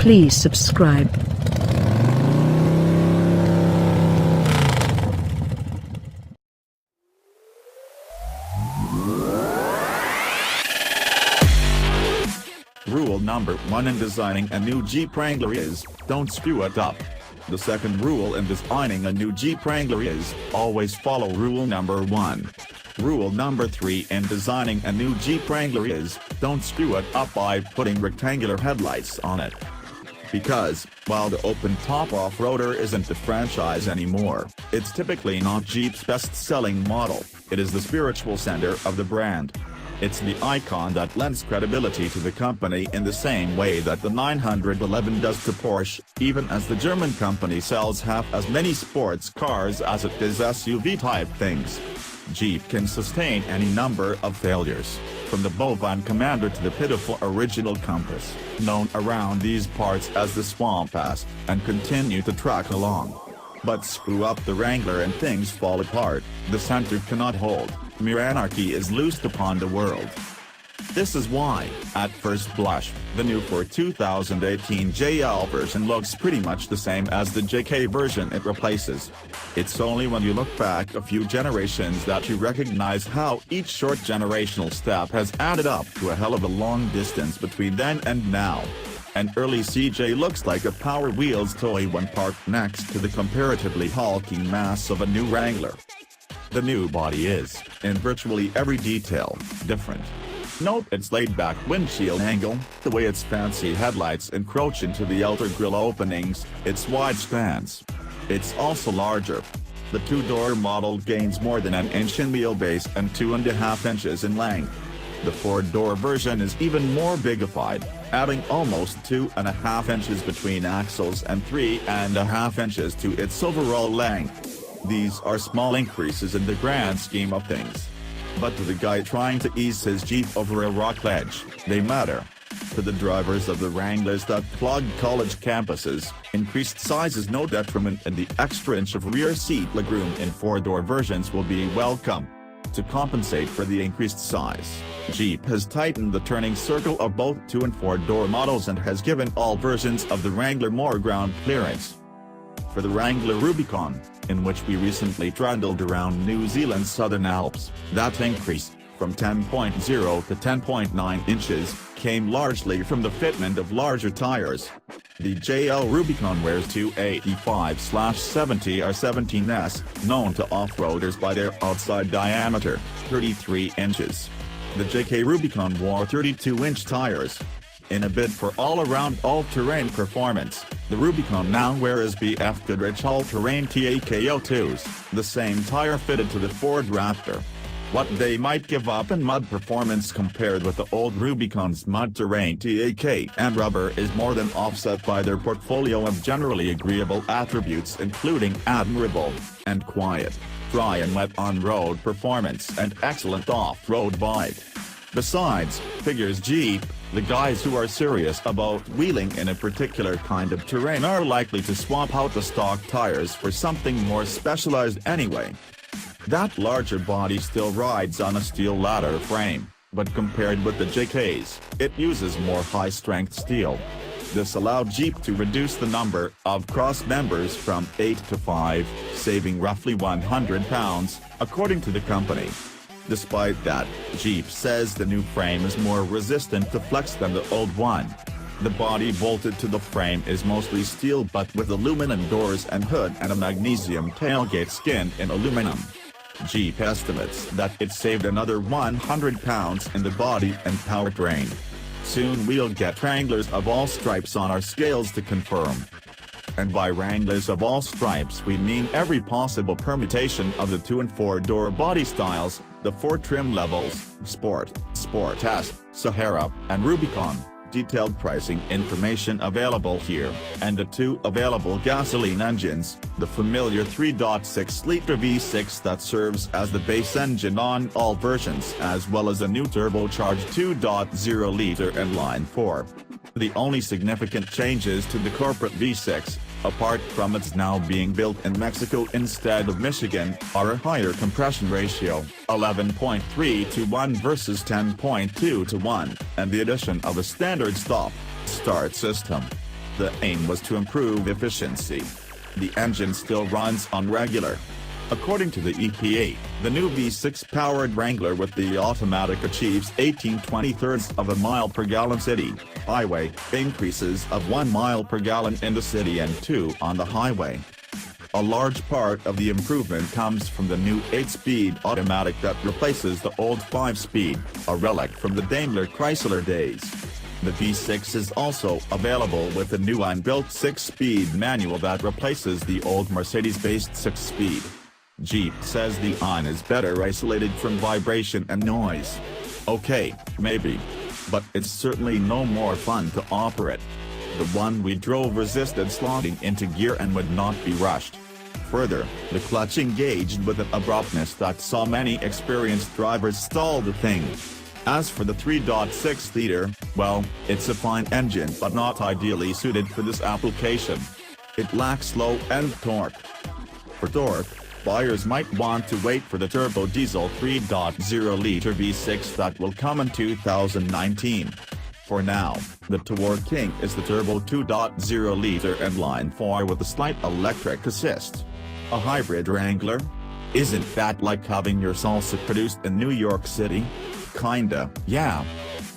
Please subscribe. Rule number 1 in designing a new Jeep Wrangler is, don't screw it up. The second rule in designing a new Jeep Wrangler is, always follow rule number 1. Rule number 3 in designing a new Jeep Wrangler is, don't screw it up by putting rectangular headlights on it. Because, while the open-top off-roader isn't the franchise anymore, it's typically not Jeep's best-selling model, it is the spiritual center of the brand. It's the icon that lends credibility to the company in the same way that the 911 does to Porsche, even as the German company sells half as many sports cars as it does SUV-type things. Jeep can sustain any number of failures, from the bovine Commander to the pitiful original Compass, known around these parts as the Swamp Ass, and continue to track along. But screw up the Wrangler and things fall apart, the center cannot hold, mere anarchy is loosed upon the world. This is why, at first blush, the new Ford 2018 JL version looks pretty much the same as the JK version it replaces. It's only when you look back a few generations that you recognize how each short generational step has added up to a hell of a long distance between then and now. An early CJ looks like a Power Wheels toy when parked next to the comparatively hulking mass of a new Wrangler. The new body is, in virtually every detail, different. Note its laid-back windshield angle, the way its fancy headlights encroach into the outer grille openings, its wide stance. It's also larger. The two-door model gains more than an inch in wheelbase and 2.5 inches in length. The four-door version is even more biggified, adding almost 2.5 inches between axles and 3.5 inches to its overall length. These are small increases in the grand scheme of things. But to the guy trying to ease his Jeep over a rock ledge, they matter. To the drivers of the Wranglers that clog college campuses, increased size is no detriment, and the extra inch of rear seat legroom in four-door versions will be welcome. To compensate for the increased size, Jeep has tightened the turning circle of both 2- and 4-door models and has given all versions of the Wrangler more ground clearance. For the Wrangler Rubicon, in which we recently trundled around New Zealand's Southern Alps, that increase, from 10.0 to 10.9 inches, came largely from the fitment of larger tires. The JL Rubicon wears 285/70 R17s, known to off-roaders by their outside diameter, 33 inches. The JK Rubicon wore 32-inch tires. In a bid for all-around all-terrain performance, the Rubicon now wears BF Goodrich all-terrain TAKO2s, the same tire fitted to the Ford Raptor. What they might give up in mud performance compared with the old Rubicon's mud-terrain TAK and rubber is more than offset by their portfolio of generally agreeable attributes, including admirable and quiet, dry and wet on-road performance and excellent off-road bite. Besides, figures Jeep, the guys who are serious about wheeling in a particular kind of terrain are likely to swap out the stock tires for something more specialized anyway. That larger body still rides on a steel ladder frame, but compared with the JK's, it uses more high-strength steel. This allowed Jeep to reduce the number of cross members from 8 to 5, saving roughly 100 pounds, according to the company. Despite that, Jeep says the new frame is more resistant to flex than the old one. The body bolted to the frame is mostly steel but with aluminum doors and hood and a magnesium tailgate skinned in aluminum. Jeep estimates that it saved another 100 pounds in the body and powertrain. Soon we'll get Wranglers of all stripes on our scales to confirm. And by Wranglers of all stripes we mean every possible permutation of the 2- and 4-door body styles, the 4 trim levels, Sport, Sport S, Sahara, and Rubicon. Detailed pricing information available here, and the 2 available gasoline engines, the familiar 3.6-liter V6 that serves as the base engine on all versions as well as a new turbocharged 2.0-liter inline 4. The only significant changes to the corporate V6, apart from its now being built in Mexico instead of Michigan, are a higher compression ratio, 11.3 to 1 versus 10.2 to 1, and the addition of a standard stop-start system. The aim was to improve efficiency. The engine still runs on regular. According to the EPA, the new V6-powered Wrangler with the automatic achieves 18/23 of a mile per gallon city, highway, increases of 1 mile per gallon in the city and 2 on the highway. A large part of the improvement comes from the new 8-speed automatic that replaces the old 5-speed, a relic from the Daimler Chrysler days. The V6 is also available with a new inbuilt 6-speed manual that replaces the old Mercedes-based 6-speed. Jeep says the iron is better isolated from vibration and noise. Okay, maybe. But it's certainly no more fun to operate. The one we drove resisted slotting into gear and would not be rushed. Further, the clutch engaged with an abruptness that saw many experienced drivers stall the thing. As for the 3.6-liter, well, it's a fine engine but not ideally suited for this application. It lacks low-end torque. For torque, buyers might want to wait for the turbo diesel 3.0-liter V6 that will come in 2019. For now, the Tour King is the turbo 2.0-liter inline 4 with a slight electric assist. A hybrid Wrangler? Isn't that like having your salsa produced in New York City? Kinda, yeah.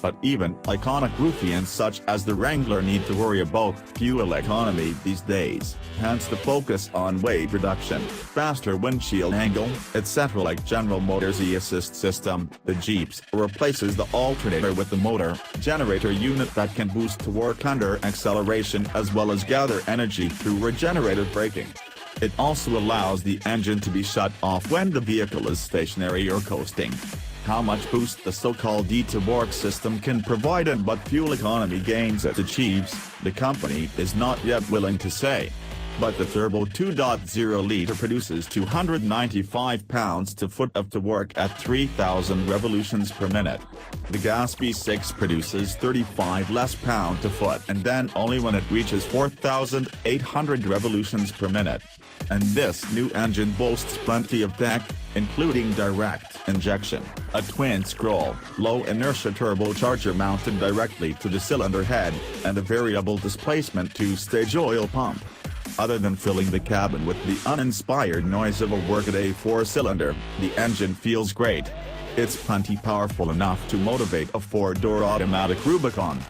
But even iconic ruffians such as the Wrangler need to worry about fuel economy these days, hence the focus on weight reduction, faster windshield angle, etc. Like General Motors' e-assist system, the Jeeps replaces the alternator with the motor generator unit that can boost torque under acceleration as well as gather energy through regenerative braking. It also allows the engine to be shut off when the vehicle is stationary or coasting. How much boost the so-called E-to-Work system can provide and what fuel economy gains it achieves, the company is not yet willing to say. But the turbo 2.0-liter produces 295 pounds-to-foot of torque at 3,000 revolutions per minute. The gas V6 produces 35 less pound-to-foot and then only when it reaches 4,800 revolutions per minute. And this new engine boasts plenty of tech, including direct injection, a twin-scroll, low-inertia turbocharger mounted directly to the cylinder head, and a variable displacement two-stage oil pump. Other than filling the cabin with the uninspired noise of a workaday 4-cylinder, the engine feels great. It's plenty powerful enough to motivate a 4-door automatic Rubicon.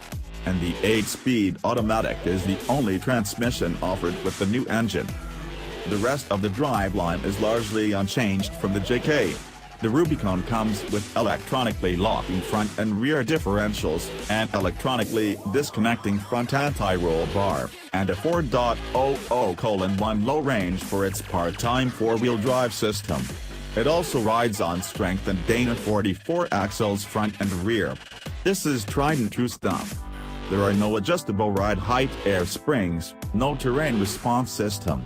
And the 8-speed automatic is the only transmission offered with the new engine. The rest of the driveline is largely unchanged from the JK. The Rubicon comes with electronically locking front and rear differentials, and electronically disconnecting front anti-roll bar, and a 4.00:1 low range for its part-time 4-wheel drive system. It also rides on strengthened Dana 44 axles front and rear. This is tried and true stuff. There are no adjustable ride height air springs, no terrain response system.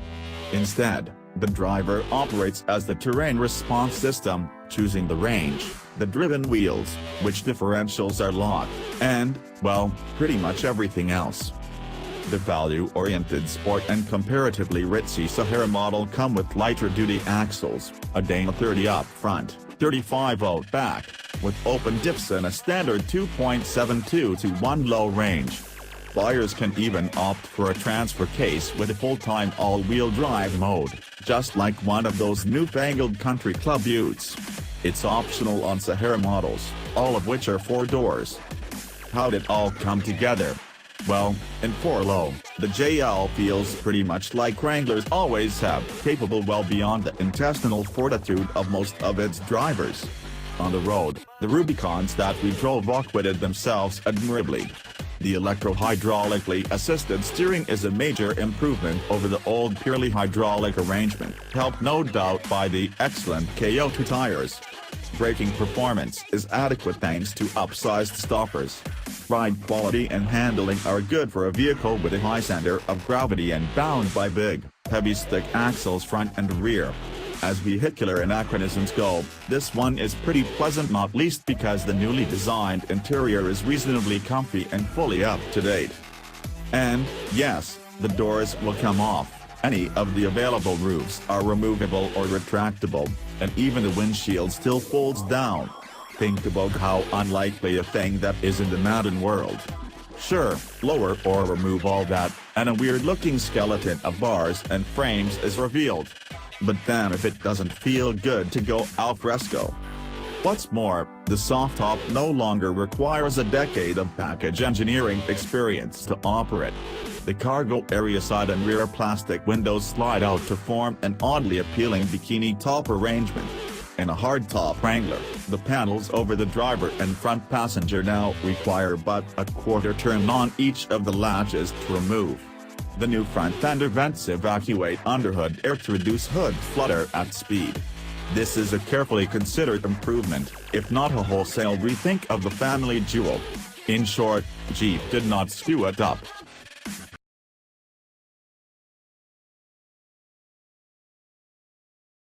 Instead, the driver operates as the terrain response system, choosing the range, the driven wheels, which differentials are locked, and, well, pretty much everything else. The value-oriented sport and comparatively ritzy Sahara model come with lighter-duty axles, a Dana 30 up front, 35 out back, with open dips and a standard 2.72-to-1 low range. Buyers can even opt for a transfer case with a full-time all-wheel drive mode, just like one of those newfangled country club utes. It's optional on Sahara models, all of which are 4 doors. How'd it all come together? Well, in 4-low, the JL feels pretty much like Wranglers always have, capable well beyond the intestinal fortitude of most of its drivers. On the road, the Rubicons that we drove acquitted themselves admirably. The electro-hydraulically assisted steering is a major improvement over the old purely hydraulic arrangement, helped no doubt by the excellent KO2 tires. Braking performance is adequate thanks to upsized stoppers. Ride quality and handling are good for a vehicle with a high center of gravity and bound by big, heavy stick axles front and rear. As vehicular anachronisms go, this one is pretty pleasant, not least because the newly designed interior is reasonably comfy and fully up-to-date. And, yes, the doors will come off. Any of the available roofs are removable or retractable, and even the windshield still folds down. Think about how unlikely a thing that is in the modern world. Sure, lower or remove all that, and a weird-looking skeleton of bars and frames is revealed. But damn if it doesn't feel good to go al fresco. What's more, the soft top no longer requires a decade of package engineering experience to operate. The cargo area side and rear plastic windows slide out to form an oddly appealing bikini top arrangement. In a hardtop Wrangler, the panels over the driver and front passenger now require but a quarter turn on each of the latches to remove. The new front fender vents evacuate underhood air to reduce hood flutter at speed. This is a carefully considered improvement, if not a wholesale rethink of the family jewel. In short, Jeep did not screw it up.